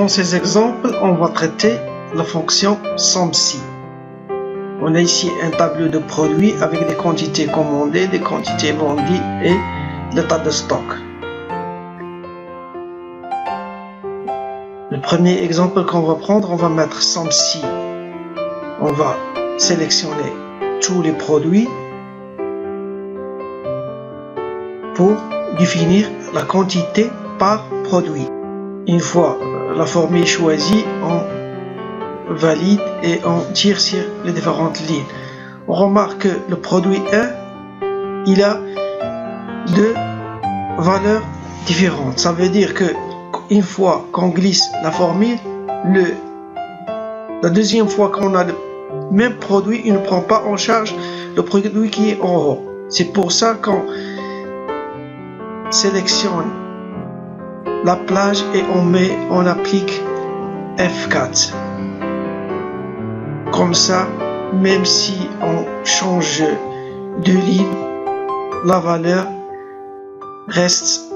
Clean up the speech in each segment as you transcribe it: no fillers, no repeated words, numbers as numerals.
Dans ces exemples, on va traiter la fonction SOMSI. On a ici un tableau de produits avec des quantités commandées, des quantités vendues et l'état de stock. Le premier exemple qu'on va prendre, on va mettre SOMSI. On va sélectionner tous les produits pour définir la quantité par produit. Une fois la formule choisie, on valide et on tire sur les différentes lignes. On remarque que le produit 1, il a deux valeurs différentes. Ça veut dire que une fois qu'on glisse la formule, la deuxième fois qu'on a le même produit, il ne prend pas en charge le produit qui est en haut. C'est pour ça qu'on sélectionne la plage et on applique F4. Comme ça, même si on change de ligne, la valeur reste,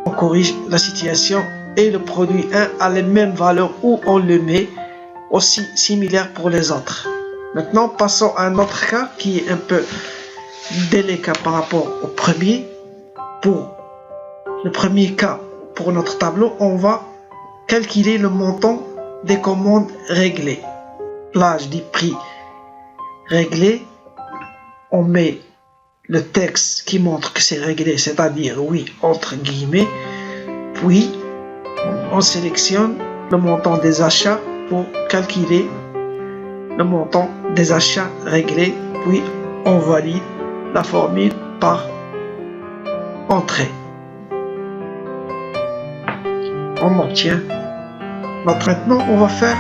on corrige la situation et le produit 1 a les mêmes valeurs où on le met, aussi similaire pour les autres. Maintenant, passons à un autre cas qui est un peu délicat par rapport au premier. Pour le premier cas, pour notre tableau, on va calculer le montant des commandes réglées. Plage des prix réglés, on met le texte qui montre que c'est réglé, c'est-à-dire oui entre guillemets, puis on sélectionne le montant des achats pour calculer le montant des achats réglés, puis on valide la formule par entrée. On obtient notre. Maintenant, on va faire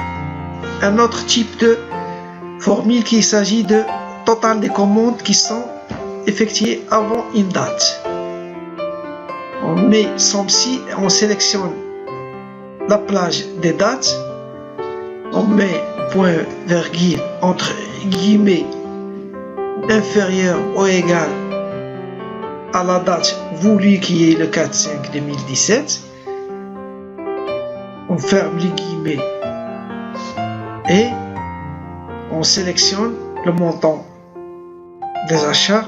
un autre type de formule qui s'agit de total des commandes qui sont effectuées avant une date. On met SOMSI et on sélectionne la plage des dates. On met point virgule entre guillemets inférieur ou égal à la date voulue qui est le 4/5/2017. On ferme les guillemets et on sélectionne le montant des achats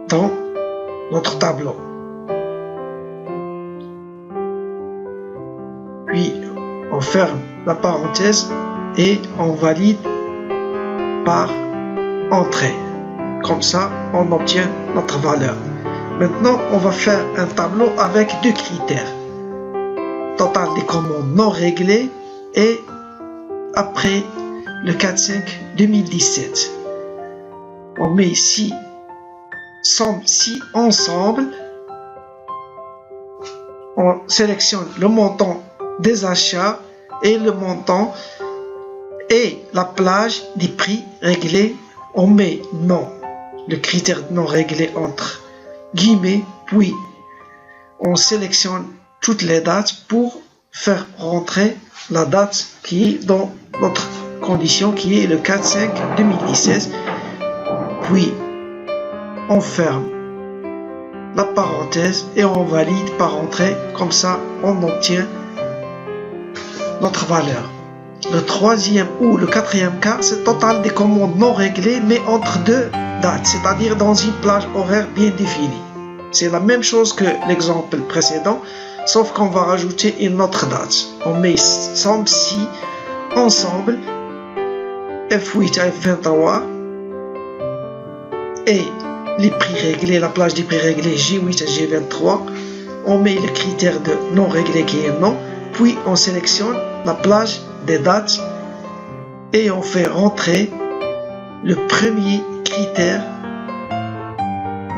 dans notre tableau. Puis on ferme la parenthèse et on valide par entrée. Comme ça, on obtient notre valeur. Maintenant, on va faire un tableau avec deux critères. Total des commandes non réglées et après le 4/5/2017. On met ici SOMSI ensemble. On sélectionne le montant des achats et le montant et la plage des prix réglés. On met non, le critère non réglé entre guillemets, puis on sélectionne toutes les dates pour faire rentrer la date qui est dans notre condition qui est le 4/5/2016. Puis on ferme la parenthèse et on valide par entrée. Comme ça, on obtient notre valeur. Le troisième ou le quatrième cas, c'est total des commandes non réglées mais entre deux dates, c'est-à-dire dans une plage horaire bien définie. C'est la même chose que l'exemple précédent, sauf qu'on va rajouter une autre date. On met SOMSI ensemble, F8 à F23, et les prix réglés, la plage des prix réglés G8 à G23. On met le critère de non réglé qui est non, puis on sélectionne la plage des dates et on fait rentrer le premier critère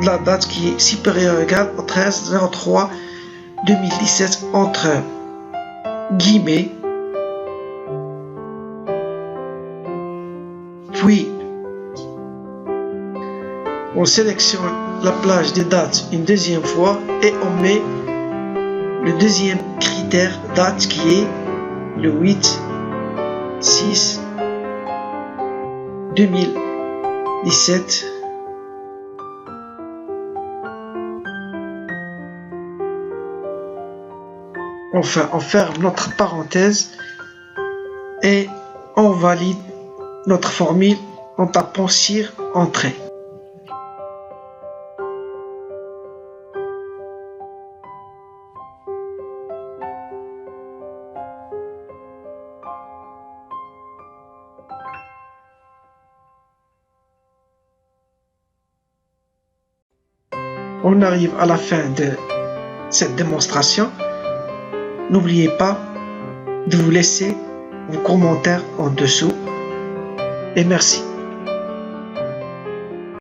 de la date qui est supérieur ou égal au 13/03/2017 entre guillemets. Puis on sélectionne la plage des dates une deuxième fois et on met le deuxième critère date qui est le 8/6/2017. Enfin, on ferme notre parenthèse et on valide notre formule en tapant sur Entrée. On arrive à la fin de cette démonstration. N'oubliez pas de vous laisser vos commentaires en dessous et merci.